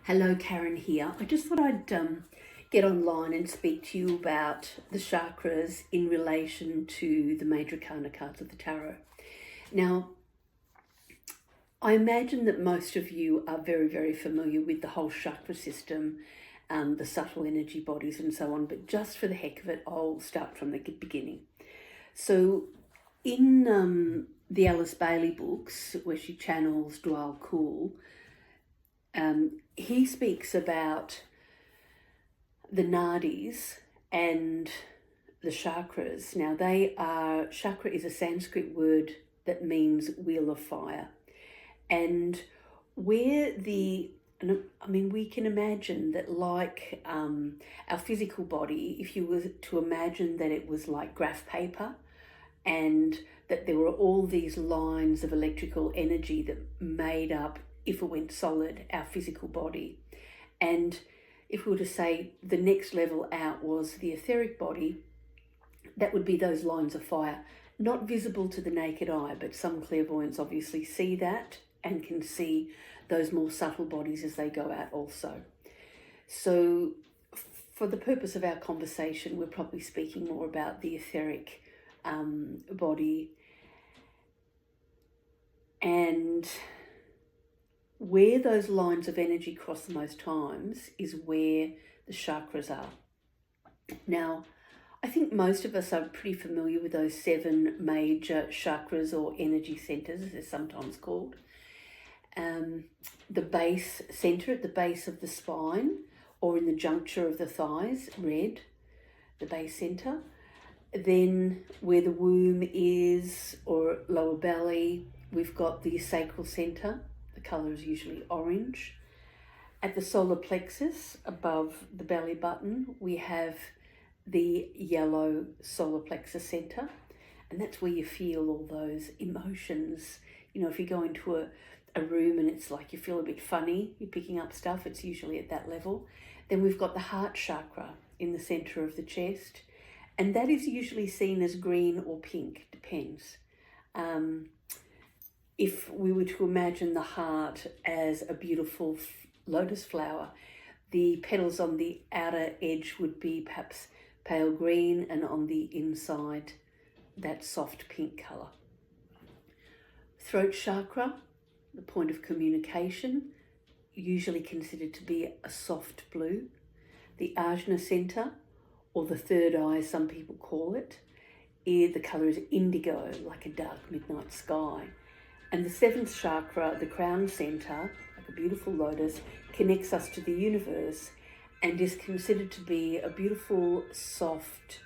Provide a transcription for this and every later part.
Hello, Karen here. I just thought I'd get online and speak to you about the chakras in relation to the major acarna cards of the tarot. Now, I imagine that most of you are very, very familiar with the whole chakra system, the subtle energy bodies and so on, but just for the heck of it, I'll start from the beginning. So in the Alice Bailey books, where she channels Dwal Kul, he speaks about the nadis and the chakras. Now chakra is a Sanskrit word that means wheel of fire. And we can imagine that like our physical body, if you were to imagine that it was like graph paper and that there were all these lines of electrical energy that made up, if it went solid, our physical body. And if we were to say the next level out was the etheric body, that would be those lines of fire, not visible to the naked eye, but some clairvoyants obviously see that and can see those more subtle bodies as they go out also. So for the purpose of our conversation, we're probably speaking more about the etheric body, and where those lines of energy cross the most times is where the chakras are. Now, I think most of us are pretty familiar with those 7 major chakras, or energy centers, as they're sometimes called. The base center at the base of the spine, or in the juncture of the thighs, red, the base center. Then where the womb is, or lower belly, we've got the sacral center. The colour is usually orange. At the solar plexus, above the belly button, we have the yellow solar plexus center, and that's where you feel all those emotions. You know, if you go into a room and it's like you feel a bit funny, you're picking up stuff, it's usually at that level. Then we've got the heart chakra in the center of the chest, and that is usually seen as green or pink, depends. If we were to imagine the heart as a beautiful lotus flower, the petals on the outer edge would be perhaps pale green, and on the inside, that soft pink colour. Throat chakra, the point of communication, usually considered to be a soft blue. The ajna centre, or the third eye, some people call it, the colour is indigo, like a dark midnight sky. And the 7th chakra, the crown center, like a beautiful lotus, connects us to the universe and is considered to be a beautiful, soft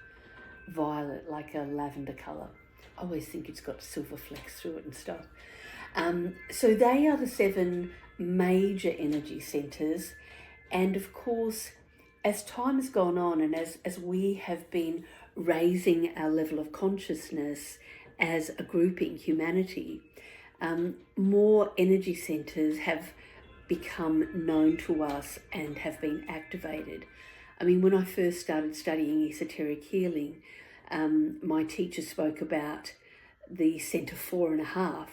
violet, like a lavender color. I always think it's got silver flecks through it and stuff. So they are the 7 major energy centers. And of course, as time has gone on and as we have been raising our level of consciousness as a grouping, humanity, more energy centers have become known to us and have been activated. I mean, when I first started studying esoteric healing, my teacher spoke about the center 4.5,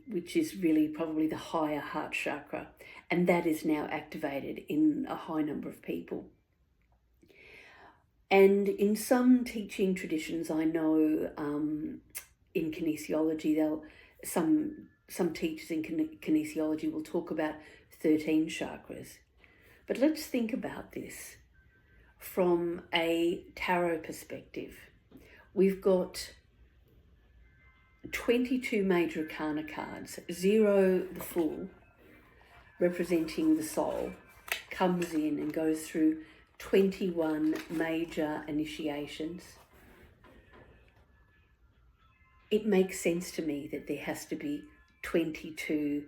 which is really probably the higher heart chakra, and that is now activated in a high number of people. And in some teaching traditions, I know in kinesiology, some teachers in kinesiology will talk about 13 chakras. But let's think about this from a tarot perspective. We've got 22 major acarna cards. 0, the Fool, representing the soul, comes in and goes through 21 major initiations. It makes sense to me that there has to be 22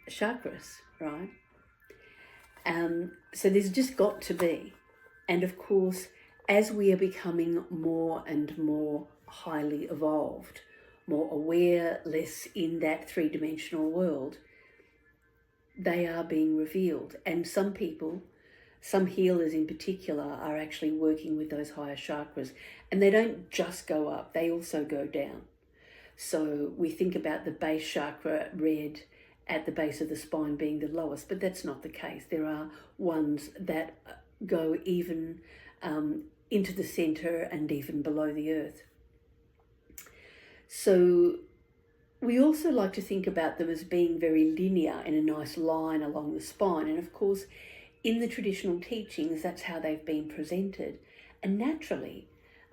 chakras, right? So there's just got to be. And of course, as we are becoming more and more highly evolved, more aware, less in that 3-dimensional world, they are being revealed. And some people, some healers in particular, are actually working with those higher chakras, and they don't just go up, they also go down. So we think about the base chakra, red, at the base of the spine being the lowest, but that's not the case. There are ones that go even into the center and even below the earth. So we also like to think about them as being very linear in a nice line along the spine. And of course, in the traditional teachings, that's how they've been presented. And naturally,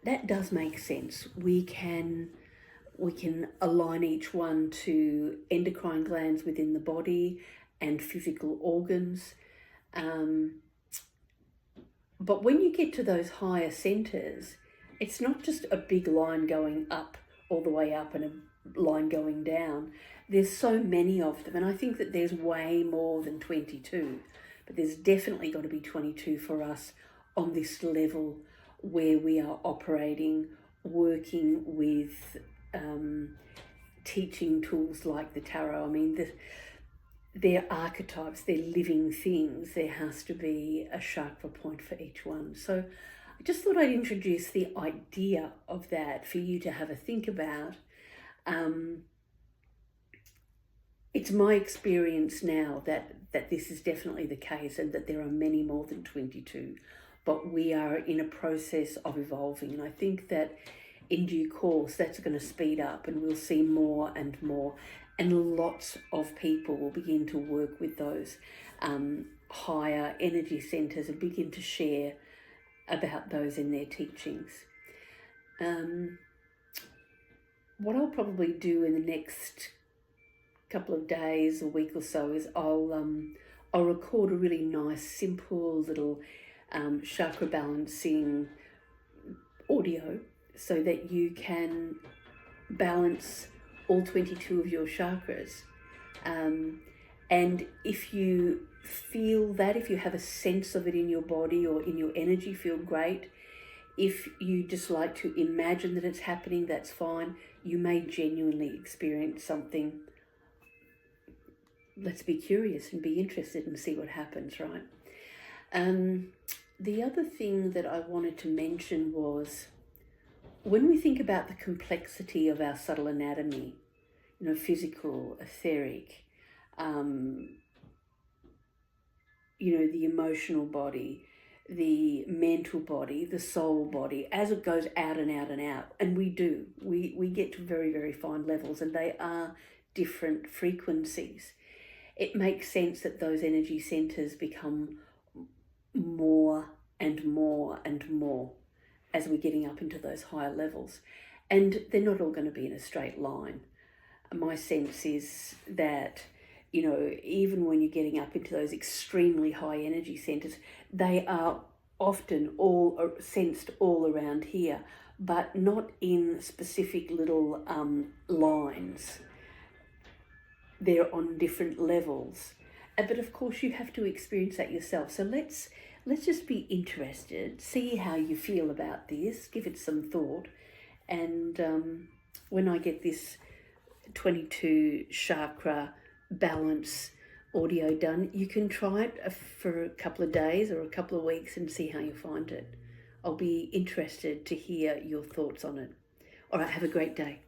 that does make sense. We can align each one to endocrine glands within the body and physical organs. But when you get to those higher centers, it's not just a big line going up, all the way up, and a line going down. There's so many of them, and I think that there's way more than 22, but there's definitely got to be 22 for us on this level where we are operating, working with teaching tools like the tarot. I mean, they're archetypes, they're living things. There has to be a chakra point for each one. So I just thought I'd introduce the idea of that for you to have a think about. It's my experience now that this is definitely the case, and that there are many more than 22, but we are in a process of evolving. And I think that in due course, that's going to speed up, and we'll see more and more. And lots of people will begin to work with those higher energy centers and begin to share about those in their teachings. What I'll probably do in the next couple of days, a week or so, is I'll record a really nice, simple little chakra balancing audio so that you can balance all 22 of your chakras. And if you feel that, if you have a sense of it in your body or in your energy, feel great. If you just like to imagine that it's happening, that's fine. You may genuinely experience something. Let's be curious and be interested and see what happens, right? The other thing that I wanted to mention was, when we think about the complexity of our subtle anatomy, physical, etheric, the emotional body, the mental body, the soul body, as it goes out and out and out, and we get to very, very fine levels, and they are different frequencies. It makes sense that those energy centers become more and more and more as we're getting up into those higher levels. And they're not all going to be in a straight line. My sense is that, even when you're getting up into those extremely high energy centers, they are often all sensed all around here, but not in specific little lines. They're on different levels. But of course you have to experience that yourself. So let's just be interested, see how you feel about this, give it some thought. And when I get this 22 chakra balance audio done, you can try it for a couple of days or a couple of weeks and see how you find it. I'll be interested to hear your thoughts on it. All right, have a great day.